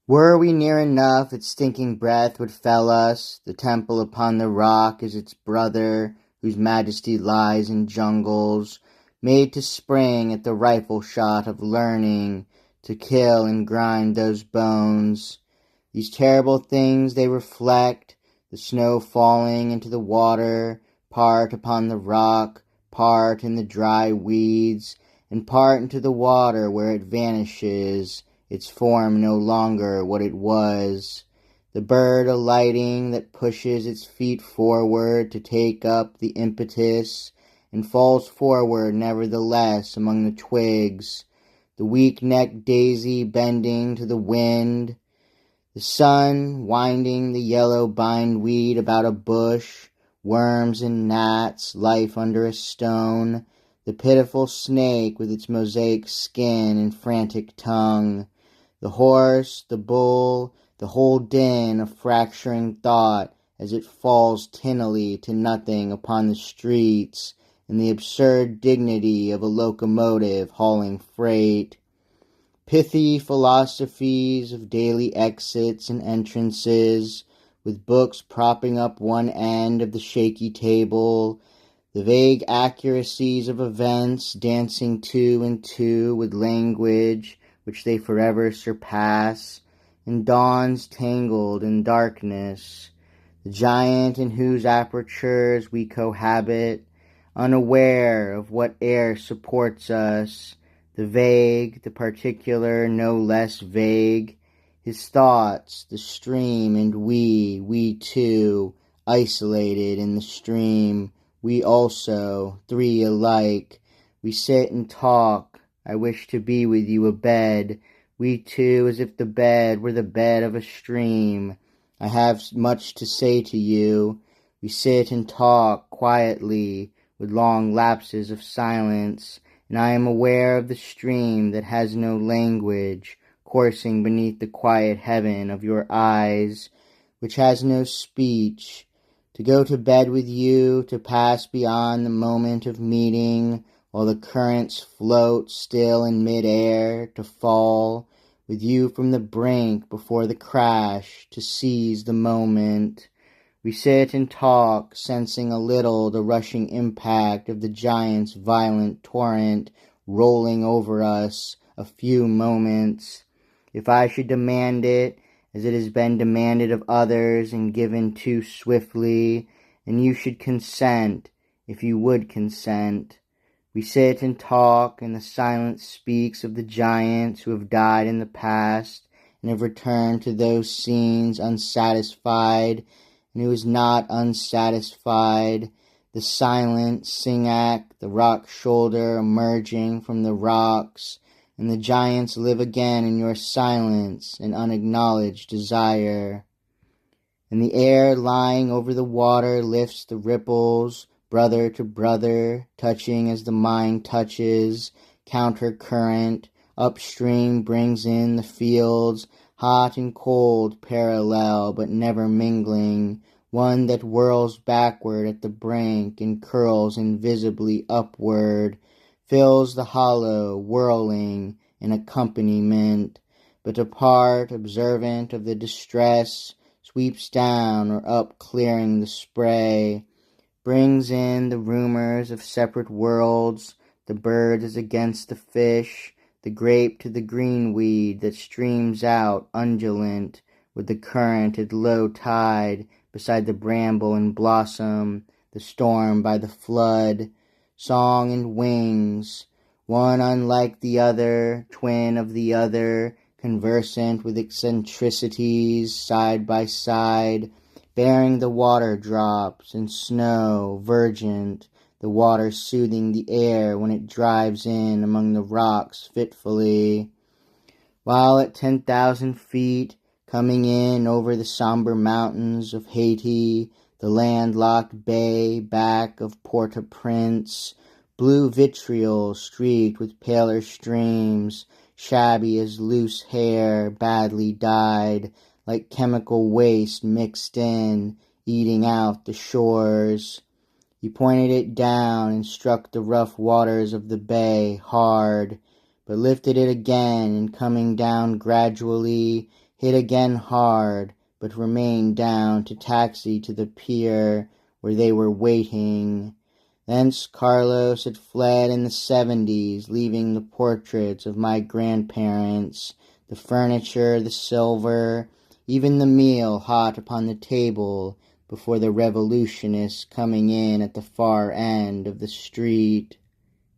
Were we near enough, its stinking breath would fell us. The temple upon the rock is its brother, whose majesty lies in jungles, made to spring at the rifle shot of learning, to kill and grind those bones. These terrible things they reflect, the snow falling into the water, part upon the rock, part in the dry weeds, and part into the water where it vanishes, its form no longer what it was. The bird alighting that pushes its feet forward to take up the impetus, and falls forward nevertheless among the twigs. The weak-necked daisy bending to the wind. The sun winding the yellow bindweed about a bush. Worms and gnats, life under a stone. The pitiful snake with its mosaic skin and frantic tongue. The horse, the bull, the whole din of fracturing thought as it falls tinnily to nothing upon the streets, and the absurd dignity of a locomotive hauling freight. Pithy philosophies of daily exits and entrances, with books propping up one end of the shaky table, the vague accuracies of events dancing two and two with language which they forever surpass, and dawns tangled in darkness, the giant in whose apertures we cohabit, unaware of what air supports us, the vague, the particular no less vague, his thoughts, the stream, and we too, isolated in the stream, we also, three alike, we sit and talk. I wish to be with you abed, we two as if the bed were the bed of a stream. I have much to say to you. We sit and talk quietly, with long lapses of silence, and I am aware of the stream that has no language, coursing beneath the quiet heaven of your eyes, which has no speech. To go to bed with you, to pass beyond the moment of meeting, while the currents float still in mid-air, to fall, with you from the brink before the crash, to seize the moment. We sit and talk, sensing a little the rushing impact of the giant's violent torrent rolling over us a few moments. If I should demand it, as it has been demanded of others and given too swiftly, and you should consent, if you would consent. We sit and talk, and the silence speaks of the giants who have died in the past and have returned to those scenes unsatisfied, and who is not unsatisfied, the silent Singak, the rock shoulder emerging from the rocks, and the giants live again in your silence and unacknowledged desire. And the air lying over the water lifts the ripples, brother to brother, touching as the mind touches, counter-current, upstream brings in the fields, hot and cold parallel but never mingling, one that whirls backward at the brink and curls invisibly upward, fills the hollow, whirling in accompaniment, but apart, observant of the distress, sweeps down or up clearing the spray, brings in the rumors of separate worlds, the bird is against the fish, the grape to the greenweed that streams out undulant with the current at low tide beside the bramble and blossom, the storm by the flood, song and wings, one unlike the other, twin of the other, conversant with eccentricities side by side, bearing the water drops and snow, virgin, the water soothing the air when it drives in among the rocks fitfully, while at 10,000 feet, coming in over the somber mountains of Haiti, the landlocked bay back of Port-au-Prince, blue vitriol streaked with paler streams, shabby as loose hair badly dyed, like chemical waste mixed in, eating out the shores. He pointed it down and struck the rough waters of the bay hard, but lifted it again, and coming down gradually, hit again hard, but remained down to taxi to the pier where they were waiting. Thence Carlos had fled in the 70s, leaving the portraits of my grandparents, the furniture, the silver, even the meal hot upon the table before the revolutionists coming in at the far end of the street.